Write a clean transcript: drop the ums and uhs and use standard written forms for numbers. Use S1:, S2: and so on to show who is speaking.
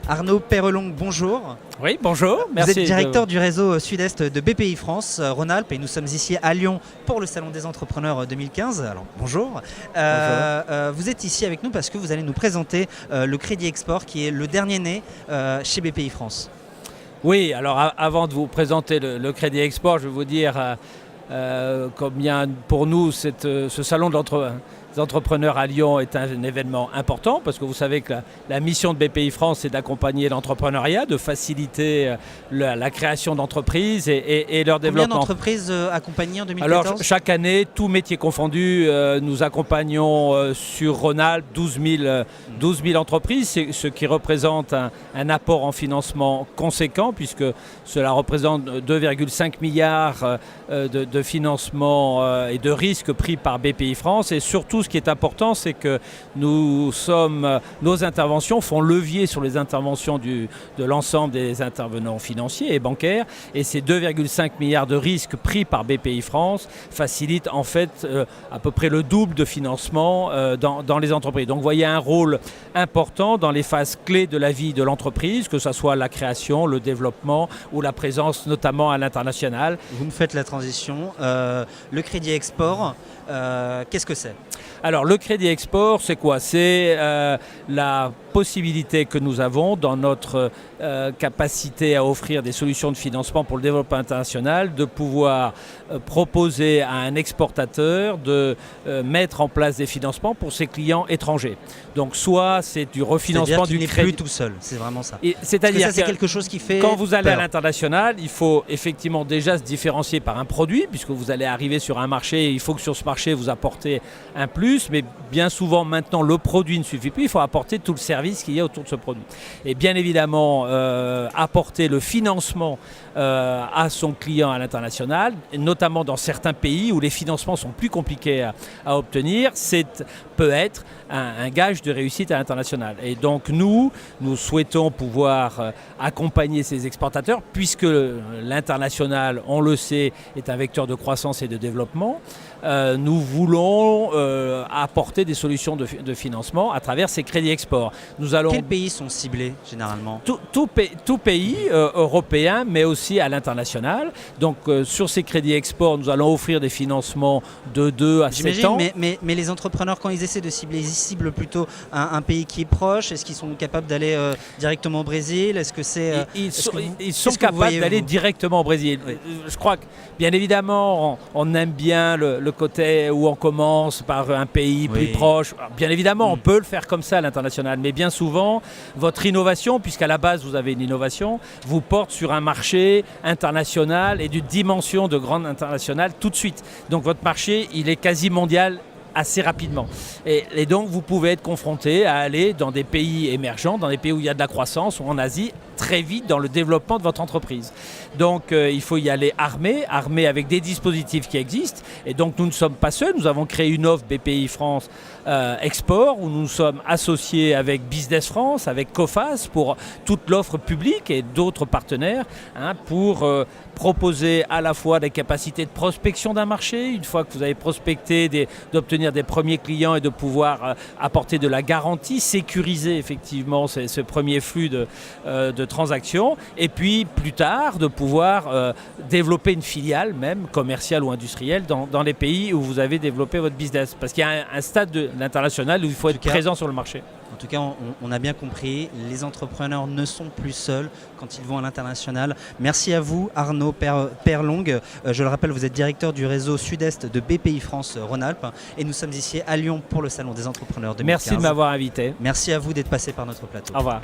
S1: Arnaud Perrelong, bonjour.
S2: Oui, bonjour. Merci.
S1: Vous êtes directeur du réseau Sud-Est de BPI France, Rhône-Alpes, et nous sommes ici à Lyon pour le Salon des Entrepreneurs 2015. Alors bonjour. Vous êtes ici avec nous parce que vous allez nous présenter le Crédit Export qui est le dernier né chez BPI France.
S2: Oui, alors avant de vous présenter le Crédit Export, je vais vous dire combien pour nous ce salon de les entrepreneurs à Lyon est un événement important parce que vous savez que la mission de BPI France c'est d'accompagner l'entrepreneuriat, de faciliter la création d'entreprises et leur développement.
S1: Combien d'entreprises accompagnées en 2014 ?
S2: Alors chaque année, tout métier confondu, nous accompagnons sur Rhône-Alpes 12 000 entreprises, ce qui représente un apport en financement conséquent puisque cela représente 2,5 milliards de financement et de risques pris par BPI France et surtout ce qui est important, c'est que nos interventions font levier sur les interventions de l'ensemble des intervenants financiers et bancaires. Et ces 2,5 milliards de risques pris par BPI France facilitent en fait à peu près le double de financement dans les entreprises. Donc vous voyez un rôle important dans les phases clés de la vie de l'entreprise, que ce soit la création, le développement ou la présence notamment à l'international.
S1: Vous me faites la transition. Le Crédit Export, qu'est-ce que c'est ?
S2: Alors le Crédit Export, c'est quoi ? C'est la possibilité que nous avons dans notre capacité à offrir des solutions de financement pour le développement international, de pouvoir proposer à un exportateur de mettre en place des financements pour ses clients étrangers. Donc soit c'est du refinancement du crédit.
S1: C'est-à-dire qu'il n'est plus tout seul, c'est vraiment ça.
S2: C'est-à-dire
S1: que ça, c'est quelque chose qui fait
S2: quand vous allez
S1: peur.
S2: à l'international, il faut effectivement déjà se différencier par un produit, puisque vous allez arriver sur un marché, il faut que sur ce marché vous apportez un plus, mais bien souvent maintenant le produit ne suffit plus, il faut apporter tout le service qu'il y a autour de ce produit. Et bien évidemment, apporter le financement à son client à l'international, notamment dans certains pays où les financements sont plus compliqués à obtenir, peut être un gage de réussite à l'international. Et donc nous souhaitons pouvoir accompagner ces exportateurs, puisque l'international, on le sait, est un vecteur de croissance et de développement. Nous voulons apporter des solutions de financement à travers ces crédits export.
S1: Quels pays sont ciblés généralement ?
S2: Tout pays européen, mais aussi à l'international. Donc sur ces crédits export, nous allons offrir des financements de 2 à 7 ans.
S1: Mais les entrepreneurs, quand ils essaient de cibler, ils ciblent plutôt un pays qui est proche. Est-ce qu'ils sont capables d'aller directement au Brésil ? Est-ce que c'est
S2: ils sont capables d'aller directement au Brésil. Oui. Je crois que, bien évidemment, on aime bien le côté où on commence par un pays plus proche. Alors, bien évidemment, on peut le faire comme ça à l'international, mais bien souvent, votre innovation, puisqu'à la base vous avez une innovation, vous porte sur un marché international et d'une dimension de grande internationale tout de suite. Donc votre marché, il est quasi mondial assez rapidement. Et donc vous pouvez être confronté à aller dans des pays émergents, dans des pays où il y a de la croissance, ou en Asie, très vite dans le développement de votre entreprise. Donc il faut y aller armé avec des dispositifs qui existent. Et donc nous ne sommes pas seuls, nous avons créé une offre BPI France Export, où nous sommes associés avec Business France, avec Coface, pour toute l'offre publique et d'autres partenaires, pour proposer à la fois des capacités de prospection d'un marché, une fois que vous avez prospecté, d'obtenir des premiers clients et de pouvoir apporter de la garantie, sécuriser effectivement ce premier flux de transactions, et puis plus tard de pouvoir développer une filiale même commerciale ou industrielle dans les pays où vous avez développé votre business. Parce qu'il y a un stade de l'international où il faut être présent sur le marché.
S1: En tout cas, on a bien compris, les entrepreneurs ne sont plus seuls quand ils vont à l'international. Merci à vous, Arnaud Perrelong. Je le rappelle, vous êtes directeur du réseau Sud-Est de BPI France Rhône-Alpes et nous sommes ici à Lyon pour le Salon des Entrepreneurs 2015.
S2: Merci de m'avoir invité.
S1: Merci à vous d'être passé par notre plateau.
S2: Au revoir.